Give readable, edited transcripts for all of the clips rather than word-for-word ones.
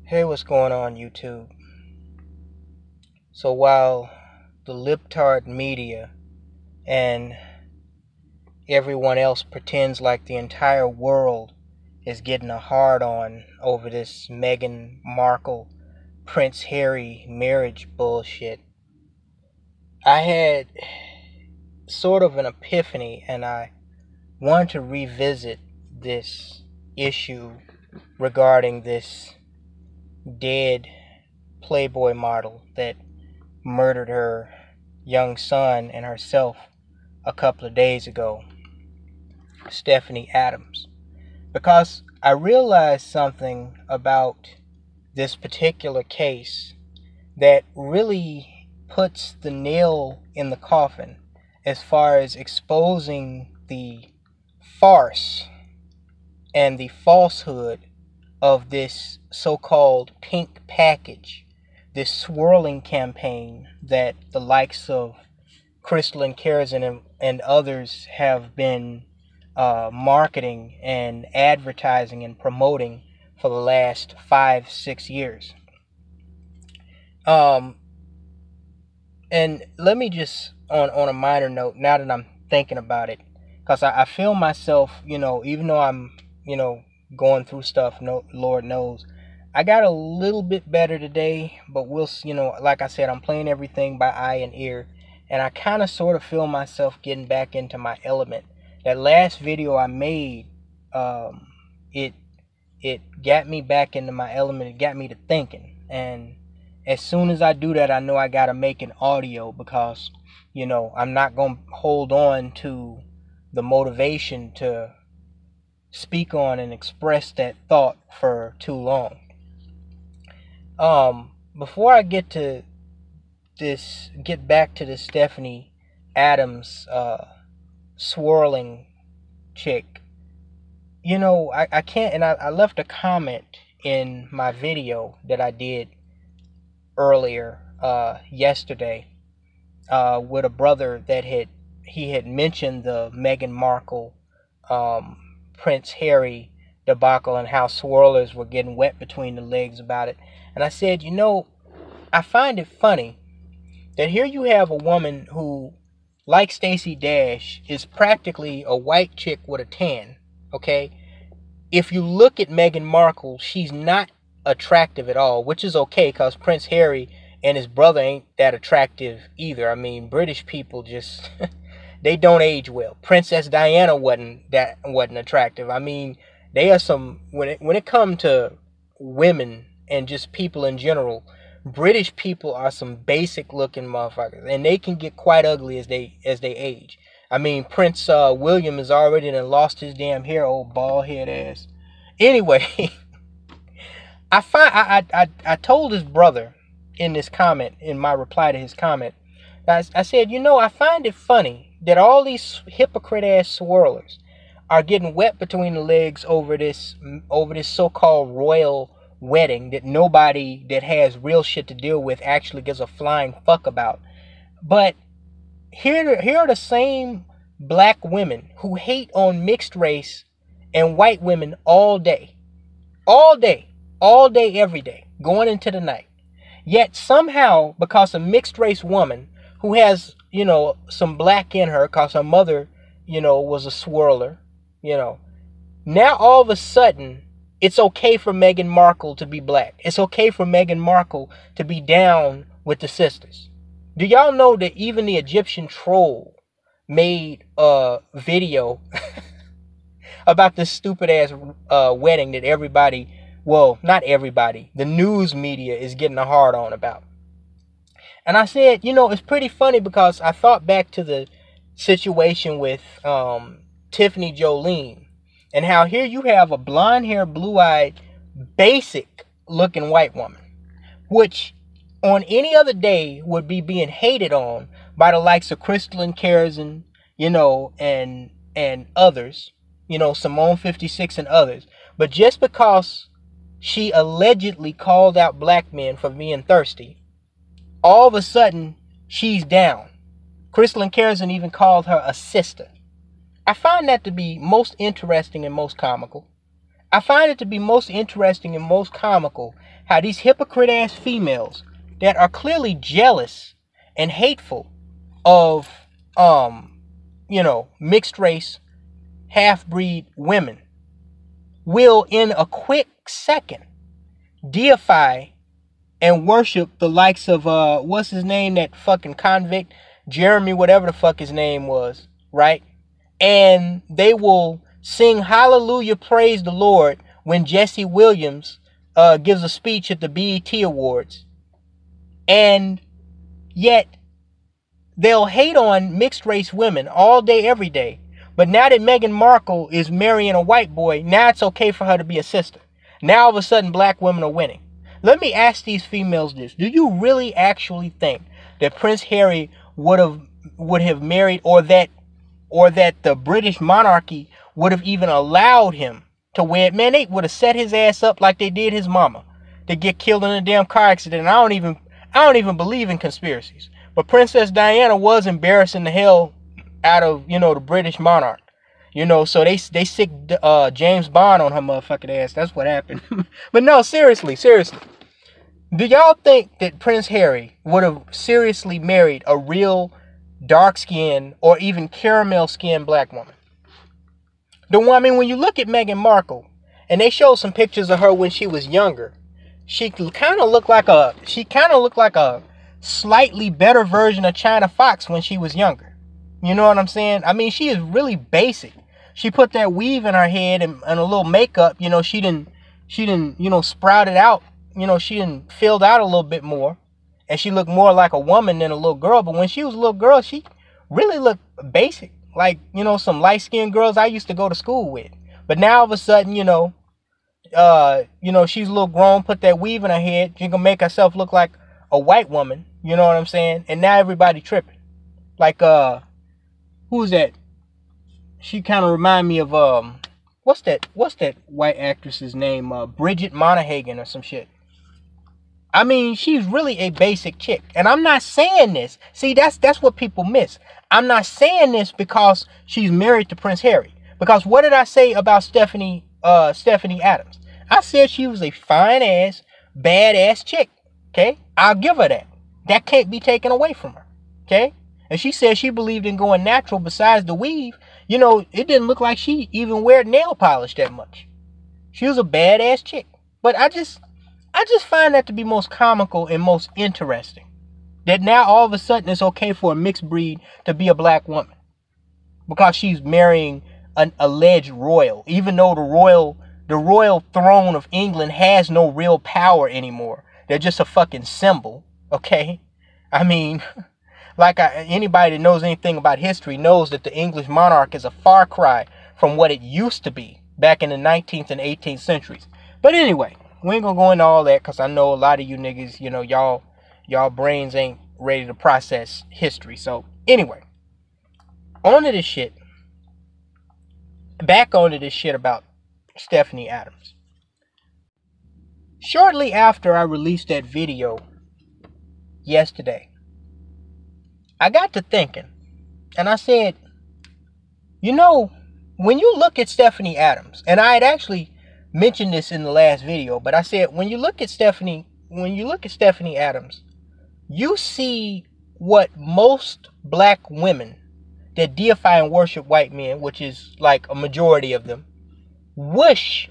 Hey, what's going on, YouTube? So while the libtard media and everyone else pretends like the entire world is getting a hard on over this Meghan Markle Prince Harry marriage bullshit, I had sort of an epiphany and I wanted to revisit this issue regarding this dead Playboy model that murdered her young son and herself a couple of days ago, Stephanie Adams, because I realized something about this particular case that really puts the nail in the coffin as far as exposing the farce and the falsehood of this so-called pink package, this swirling campaign that the likes of Crystal and Kerosene and others have been marketing and advertising and promoting for the last 5-6 years. And let me just, on a minor note, now that I'm thinking about it, because I feel myself, even though I'm, going through stuff, no, Lord knows, I got a little bit better today, but we'll, like I said, I'm playing everything by eye and ear, and I kind of sort of feel myself getting back into my element. That last video I made, it got me back into my element. It got me to thinking, and as soon as I do that, I know I gotta make an audio because, I'm not gonna hold on to the motivation to speak on and express that thought for too long. Before I get back to this Stephanie Adams swirling chick, I can't, and I left a comment in my video that I did earlier yesterday with a brother that he had mentioned the Meghan Markle Prince Harry debacle and how swirlers were getting wet between the legs about it. And I said, I find it funny that here you have a woman who, like Stacey Dash, is practically a white chick with a tan, okay? If you look at Meghan Markle, she's not attractive at all, which is okay because Prince Harry and his brother ain't that attractive either. I mean, British people just they don't age well. Princess Diana wasn't attractive. I mean, they are some, when it comes to women and just people in general, British people are some basic looking motherfuckers, and they can get quite ugly as they age. I mean, Prince William has already done lost his damn hair, old bald head ass. Anyway, I told his brother in this comment, in my reply to his comment, I said, I find it funny that all these hypocrite ass swirlers are getting wet between the legs over this so-called royal wedding that nobody that has real shit to deal with actually gives a flying fuck about. But here are the same black women who hate on mixed race and white women all day, every day, going into the night. Yet somehow, because a mixed race woman who has, some black in her, because her mother, was a swirler, now all of a sudden, it's okay for Meghan Markle to be black. It's okay for Meghan Markle to be down with the sisters. Do y'all know that even the Egyptian troll made a video about this stupid ass wedding that everybody, well, not everybody, the news media is getting a hard on about? And I said, it's pretty funny because I thought back to the situation with Tiffany Jolene, and how here you have a blonde-haired, blue-eyed, basic-looking white woman, which on any other day would be being hated on by the likes of Crystal and Kerosene, and others, Simone 56 and others. But just because she allegedly called out black men for being thirsty, all of a sudden she's down. Crystal and Kerosene even called her a sister. I find that to be most interesting and most comical. I find it to be most interesting and most comical how these hypocrite-ass females that are clearly jealous and hateful of, mixed race, half-breed women will, in a quick second, deify and worship the likes of, what's his name, that fucking convict, Jeremy, whatever the fuck his name was, right? And they will sing hallelujah, praise the Lord when Jesse Williams gives a speech at the BET Awards. And yet they'll hate on mixed race women all day, every day. But now that Meghan Markle is marrying a white boy, now it's okay for her to be a sister. Now all of a sudden black women are winning. Let me ask these females this. Do you really actually think that Prince Harry would have married, or that the British monarchy would have even allowed him to wed? Man, they would have set his ass up like they did his mama to get killed in a damn car accident. I don't even believe in conspiracies. But Princess Diana was embarrassing the hell out of, the British monarch. So they sick James Bond on her motherfucking ass. That's what happened. But no, seriously. Do y'all think that Prince Harry would have seriously married a real dark-skinned or even caramel-skinned black woman? When you look at Meghan Markle, and they showed some pictures of her when she was younger, she kind of looked like a slightly better version of China Fox when she was younger. You know what I'm saying? I mean, she is really basic. She put that weave in her head and a little makeup. She didn't, sprout it out. She didn't filled out a little bit more. And she looked more like a woman than a little girl. But when she was a little girl, she really looked basic. Like, some light-skinned girls I used to go to school with. But now all of a sudden, she's a little grown, put that weave in her head. She can make herself look like a white woman. You know what I'm saying? And now everybody tripping. Like, who's that? She kind of remind me of, what's that white actress's name? Bridget Monahagen or some shit. I mean, she's really a basic chick. And I'm not saying this. See, that's what people miss. I'm not saying this because she's married to Prince Harry. Because what did I say about Stephanie Adams? I said she was a fine-ass, badass chick. Okay? I'll give her that. That can't be taken away from her. Okay? And she said she believed in going natural besides the weave. It didn't look like she even wear nail polish that much. She was a badass chick. But I just find that to be most comical and most interesting. That now all of a sudden it's okay for a mixed breed to be a black woman. Because she's marrying an alleged royal. Even though the royal throne of England has no real power anymore. They're just a fucking symbol. Okay? I mean, anybody that knows anything about history knows that the English monarch is a far cry from what it used to be back in the 19th and 18th centuries. But anyway, we ain't gonna go into all that because I know a lot of you niggas, y'all brains ain't ready to process history. So anyway, back onto this shit about Stephanie Adams. Shortly after I released that video yesterday, I got to thinking, and I said, when you look at Stephanie Adams, and I had actually mentioned this in the last video, but I said, when you look at Stephanie Adams, you see what most black women that deify and worship white men, which is like a majority of them, wish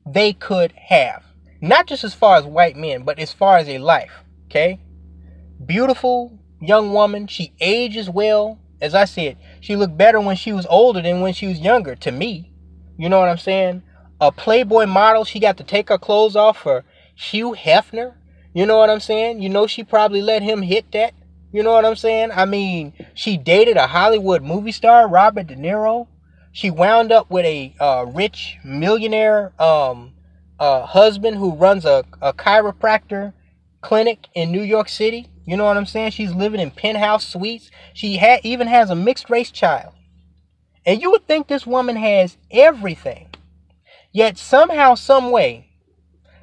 they could have. Not just as far as white men, but as far as a life. Okay? Beautiful young woman. She ages well. As I said, she looked better when she was older than when she was younger, to me. You know what I'm saying? A Playboy model. She got to take her clothes off for Hugh Hefner. You know what I'm saying? She probably let him hit that. You know what I'm saying? I mean, she dated a Hollywood movie star, Robert De Niro. She wound up with a rich millionaire husband who runs a chiropractor clinic in New York City. You know what I'm saying? She's living in penthouse suites. She even has a mixed race child. And you would think this woman has everything. Yet somehow, some way,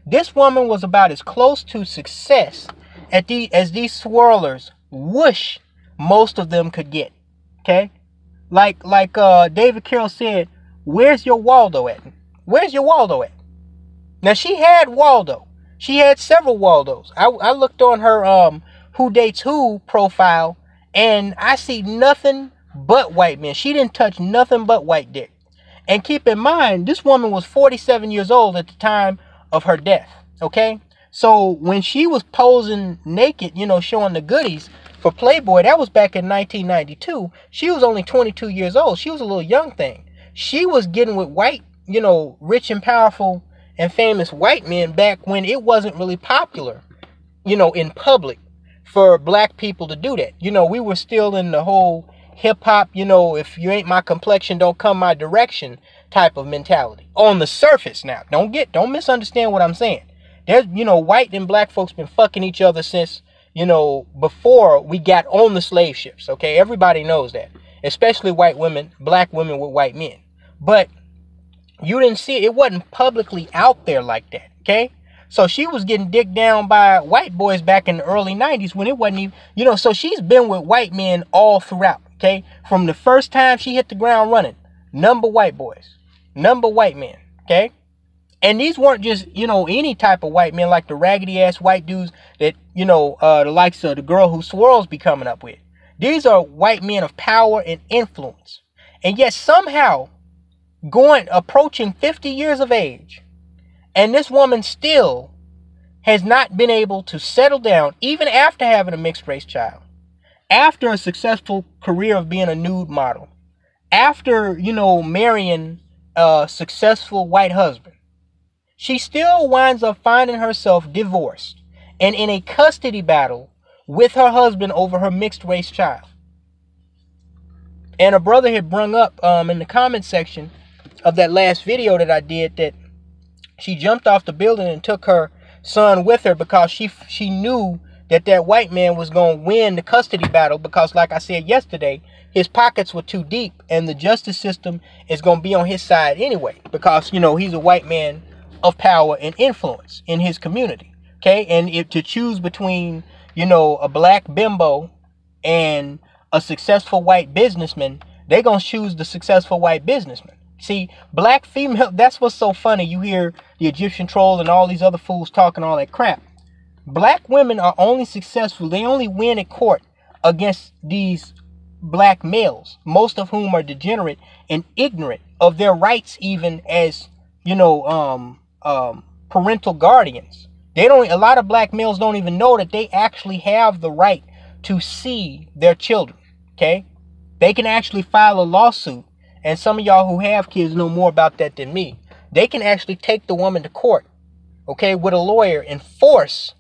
this woman was about as close to success as these swirlers wish most of them could get. Okay? Like David Carroll said, where's your Waldo at? Where's your Waldo at? Now, she had Waldo. She had several Waldos. I looked on her Who Dates Who profile, and I see nothing but white men. She didn't touch nothing but white dick. And keep in mind, this woman was 47 years old at the time of her death, okay? So when she was posing naked, you know, showing the goodies for Playboy, that was back in 1992. She was only 22 years old. She was a little young thing. She was getting with white, you know, rich and powerful and famous white men back when it wasn't really popular, you know, in public for black people to do that. You know, we were still in the whole hip hop, you know, if you ain't my complexion, don't come my direction type of mentality. On the surface now. Don't misunderstand what I'm saying. There's, you know, white and black folks been fucking each other since, you know, before we got on the slave ships. Okay, everybody knows that. Especially white women, black women with white men. But you didn't see it. It wasn't publicly out there like that. Okay, so she was getting dicked down by white boys back in the early 90s when it wasn't even, you know, so she's been with white men all throughout. Okay, from the first time she hit the ground running, number white boys, number white men. Okay. And these weren't just, you know, any type of white men like the raggedy ass white dudes that, you know, the likes of the girl who Swirls be coming up with. These are white men of power and influence. And yet somehow approaching 50 years of age, and this woman still has not been able to settle down even after having a mixed race child, after a successful career of being a nude model, after, you know, marrying a successful white husband. She still winds up finding herself divorced and in a custody battle with her husband over her mixed race child. And a brother had brung up in the comment section of that last video that I did that she jumped off the building and took her son with her because she knew that white man was going to win the custody battle because, like I said yesterday, his pockets were too deep and the justice system is going to be on his side anyway because, you know, he's a white man of power and influence in his community. Okay, and if to choose between, you know, a black bimbo and a successful white businessman, they're gonna choose the successful white businessman. See, black female, that's what's so funny. You hear the Egyptian troll and all these other fools talking all that crap. Black women are only successful, they only win at court against these black males, most of whom are degenerate and ignorant of their rights, even as, you know, parental guardians. A lot of black males don't even know that they actually have the right to see their children. Okay, they can actually file a lawsuit, and some of y'all who have kids know more about that than me. They can actually take the woman to court, okay, with a lawyer and force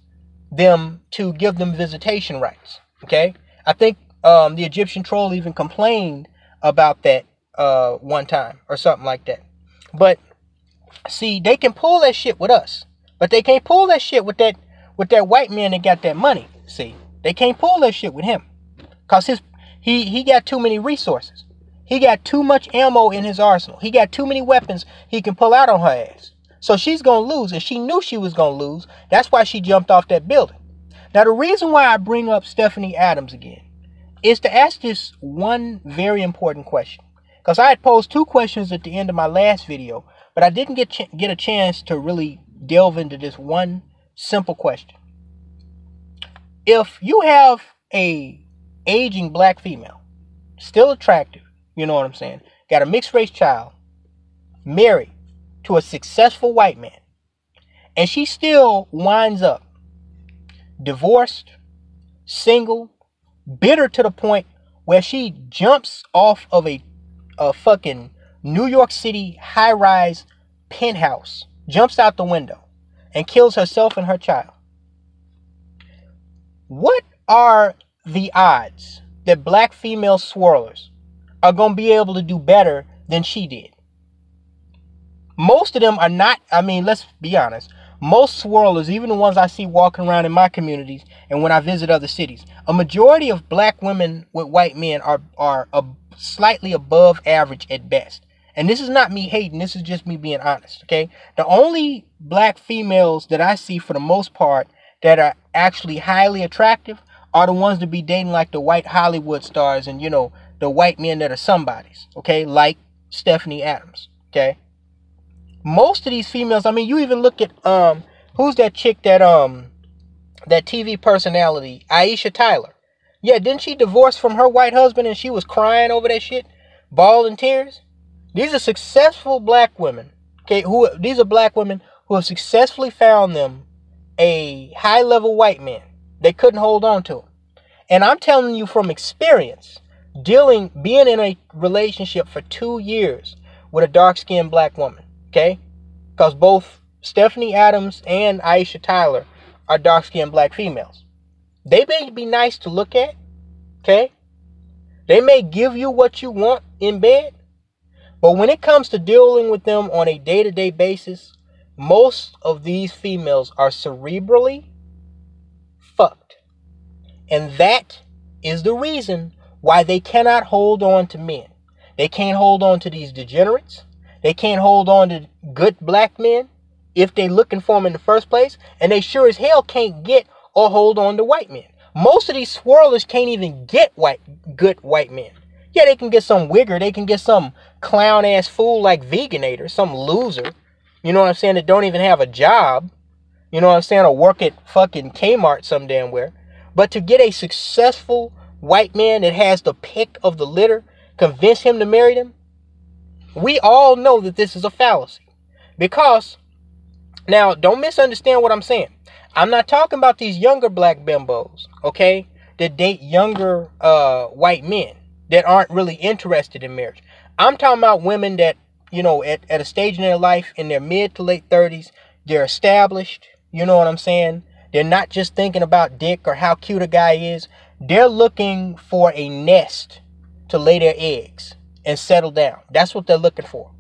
them to give them visitation rights. Okay, I think the Egyptian troll even complained about that one time or something like that. But see, they can pull that shit with us, but they can't pull that shit with that white man that got that money. See, they can't pull that shit with him, cause he got too many resources. He got too much ammo in his arsenal. He got too many weapons he can pull out on her ass. So she's gonna lose, and she knew she was gonna lose. That's why she jumped off that building. Now, the reason why I bring up Stephanie Adams again is to ask this one very important question, because I had posed two questions at the end of my last video. But I didn't get a chance to really delve into this one simple question. If you have a aging black female, still attractive, you know what I'm saying, got a mixed race child, married to a successful white man, and she still winds up divorced, single, bitter to the point where she jumps off of a fucking New York City high-rise penthouse, jumps out the window, and kills herself and her child. What are the odds that black female swirlers are going to be able to do better than she did? Most of them are not. I mean, let's be honest. Most swirlers, even the ones I see walking around in my communities and when I visit other cities, a majority of black women with white men are slightly above average at best. And this is not me hating. This is just me being honest, okay? The only black females that I see for the most part that are actually highly attractive are the ones that be dating like the white Hollywood stars and, you know, the white men that are somebodies, okay? Like Stephanie Adams, okay? Most of these females, I mean, you even look at who's that chick that that TV personality, Aisha Tyler. Yeah, didn't she divorce from her white husband and she was crying over that shit, bawling tears? These are successful black women. Okay, these are black women who have successfully found them a high-level white man. They couldn't hold on to him. And I'm telling you from experience, being in a relationship for 2 years with a dark-skinned black woman, okay? Because both Stephanie Adams and Aisha Tyler are dark-skinned black females. They may be nice to look at, okay? They may give you what you want in bed, but when it comes to dealing with them on a day-to-day basis, most of these females are cerebrally fucked. And that is the reason why they cannot hold on to men. They can't hold on to these degenerates. They can't hold on to good black men if they're looking for them in the first place. And they sure as hell can't get or hold on to white men. Most of these swirlers can't even get good white men. Yeah, they can get some wigger. They can get some clown-ass fool like Veganator, some loser, you know what I'm saying, that don't even have a job, you know what I'm saying, or work at fucking Kmart some damn where. But to get a successful white man that has the pick of the litter, convince him to marry them, we all know that this is a fallacy. Because, now, don't misunderstand what I'm saying. I'm not talking about these younger black bimbos, okay, that date younger white men that aren't really interested in marriage. I'm talking about women that, you know, at a stage in their life, in their mid to late 30s, they're established, you know what I'm saying? They're not just thinking about dick or how cute a guy is. They're looking for a nest to lay their eggs and settle down. That's what they're looking for,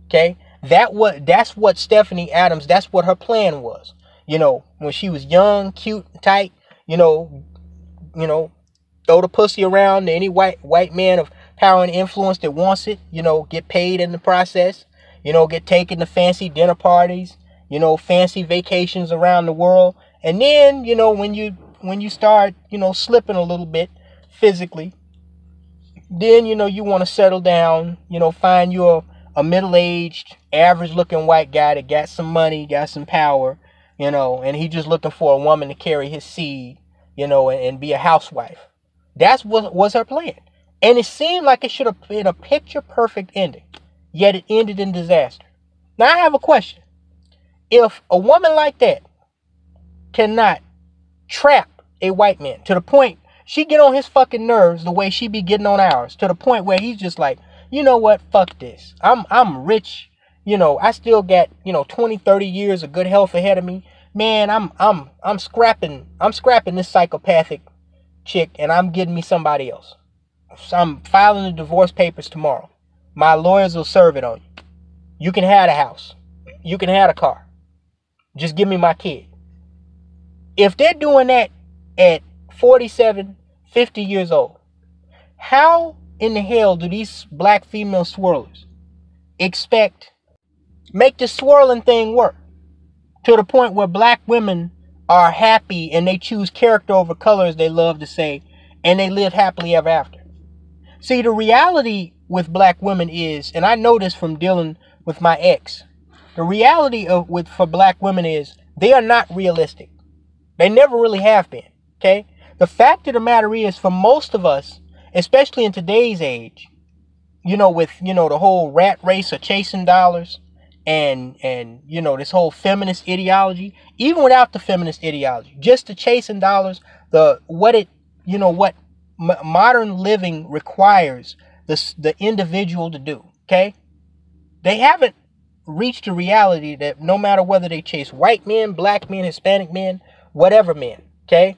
okay? That's what Stephanie Adams, that's what her plan was. You know, when she was young, cute, tight, you know, throw the pussy around to any white man of power and influence that wants it, you know, get paid in the process, you know, get taken to fancy dinner parties, you know, fancy vacations around the world. And then, you know, when you start, you know, slipping a little bit physically, then, you know, you want to settle down, you know, find you a middle-aged, average-looking white guy that got some money, got some power, you know, and he just looking for a woman to carry his seed, you know, and be a housewife. That's what was her plan. And it seemed like it should have been a picture-perfect ending. Yet it ended in disaster. Now, I have a question. If a woman like that cannot trap a white man to the point she get on his fucking nerves the way she be getting on ours, to the point where he's just like, you know what, fuck this. I'm rich. You know, I still got, you know, 20, 30 years of good health ahead of me. Man, I'm scrapping this psychopathic chick and I'm getting me somebody else. So I'm filing the divorce papers tomorrow. My lawyers will serve it on you. You can have the house. You can have the car. Just give me my kid. If they're doing that at 47, 50 years old, how in the hell do these black female swirlers make the swirling thing work to the point where black women are happy and they choose character over color, as they love to say, and they live happily ever after? See, the reality with black women is, and I know this from dealing with my ex, the reality for black women is they are not realistic. They never really have been, okay? The fact of the matter is, for most of us, especially in today's age, you know, with, you know, the whole rat race of chasing dollars and you know, this whole feminist ideology, even without the feminist ideology, just the chasing dollars, what modern living requires the individual to do, okay? They haven't reached the reality that no matter whether they chase white men, black men, Hispanic men, whatever men, okay?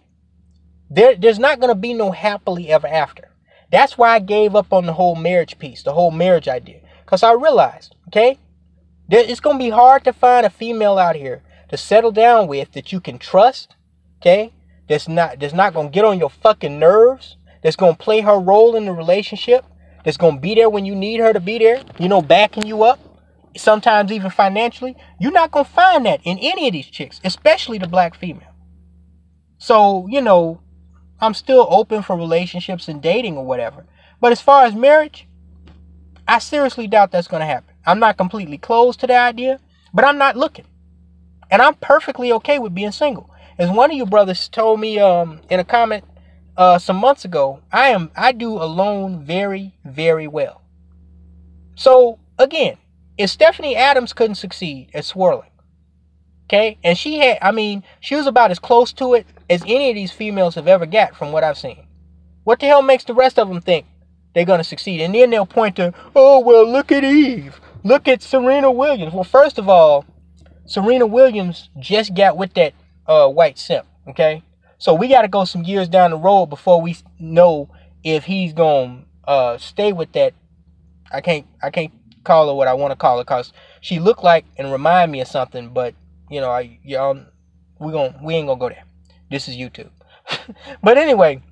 There's not going to be no happily ever after. That's why I gave up on the whole marriage piece, the whole marriage idea. Because I realized, okay, it's going to be hard to find a female out here to settle down with that you can trust, okay? That's not going to get on your fucking nerves. That's going to play her role in the relationship. That's going to be there when you need her to be there, you know, backing you up. Sometimes even financially. You're not going to find that in any of these chicks, especially the black female. So, you know, I'm still open for relationships and dating or whatever. But as far as marriage, I seriously doubt that's going to happen. I'm not completely closed to the idea. But I'm not looking. And I'm perfectly okay with being single. As one of you brothers told me in a comment some months ago, I do alone very, very well. So again, if Stephanie Adams couldn't succeed at Swirling, okay, and she was about as close to it as any of these females have ever got from what I've seen. What the hell makes the rest of them think they're going to succeed? And then they'll point to, oh, well, look at Eve. Look at Serena Williams. Well, first of all, Serena Williams just got with that white simp, okay? So we got to go some years down the road before we know if he's going to stay with that. I can't call her what I want to call her because she looked like and remind me of something, but, you know, we ain't going to go there. This is YouTube. But anyway,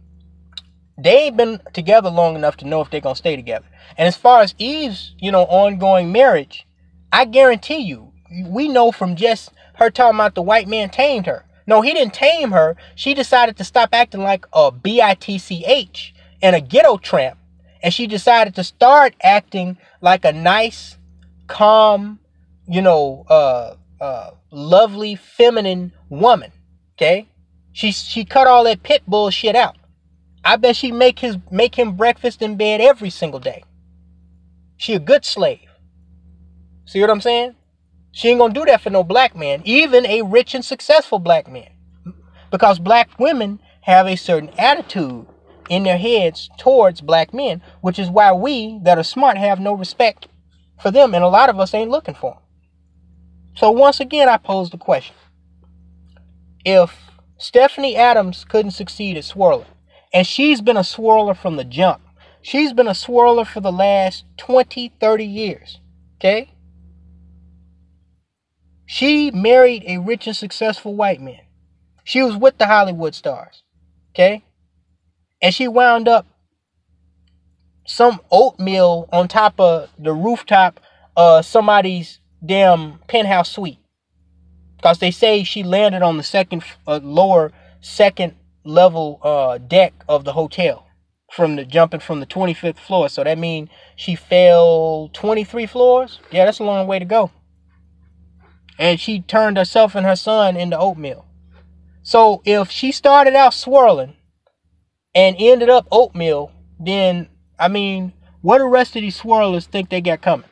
they ain't been together long enough to know if they're going to stay together. And as far as Eve's, ongoing marriage, I guarantee you, we know from just her talking about the white man tamed her. No, he didn't tame her. She decided to stop acting like a bitch and a ghetto tramp. And she decided to start acting like a nice, calm, lovely, feminine woman. Okay? She cut all that pit bull shit out. I bet she make him breakfast in bed every single day. She a good slave. See what I'm saying? She ain't gonna do that for no black man, even a rich and successful black man. Because black women have a certain attitude in their heads towards black men, which is why we that are smart have no respect for them, and a lot of us ain't looking for them. So once again, I pose the question. If Stephanie Adams couldn't succeed at swirling, and she's been a swirler from the jump, she's been a swirler for the last 20, 30 years, okay? She married a rich and successful white man. She was with the Hollywood stars, okay? And she wound up some oatmeal on top of the rooftop of somebody's damn penthouse suite. Because they say she landed on the lower second level deck of the hotel jumping from the 25th floor. So that means she fell 23 floors. Yeah, that's a long way to go. And she turned herself and her son into oatmeal. So if she started out swirling and ended up oatmeal, then, what do the rest of these swirlers think they got coming?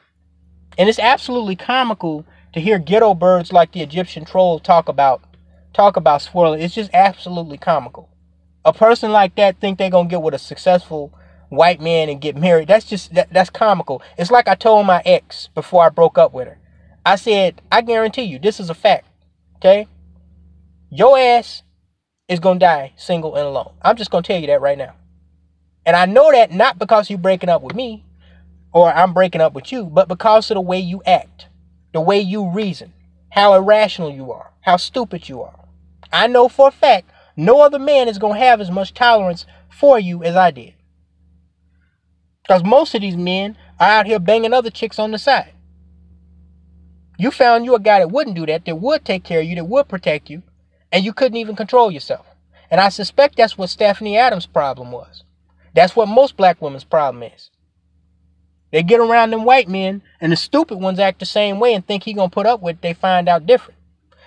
And it's absolutely comical to hear ghetto birds like the Egyptian troll talk about swirling. It's just absolutely comical. A person like that think they're going to get with a successful white man and get married. That's comical. It's like I told my ex before I broke up with her. I said, I guarantee you, this is a fact, okay? Your ass is going to die single and alone. I'm just going to tell you that right now. And I know that not because you're breaking up with me or I'm breaking up with you, but because of the way you act, the way you reason, how irrational you are, how stupid you are. I know for a fact no other man is going to have as much tolerance for you as I did. Because most of these men are out here banging other chicks on the side. You found you a guy that wouldn't do that would take care of you, that would protect you, and you couldn't even control yourself. And I suspect that's what Stephanie Adams' problem was. That's what most black women's problem is. They get around them white men, and the stupid ones act the same way and think he gonna put up with it. They find out different.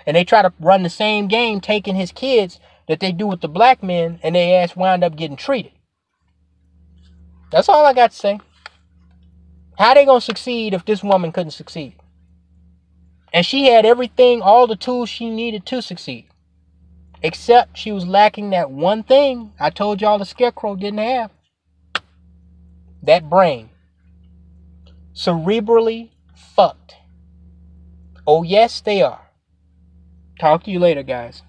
And they try to run the same game, taking his kids that they do with the black men, and they ass wind up getting treated. That's all I got to say. How they gonna succeed if this woman couldn't succeed? And she had everything, all the tools she needed to succeed. Except she was lacking that one thing I told y'all the scarecrow didn't have. That brain. Cerebrally fucked. Oh yes, they are. Talk to you later, guys.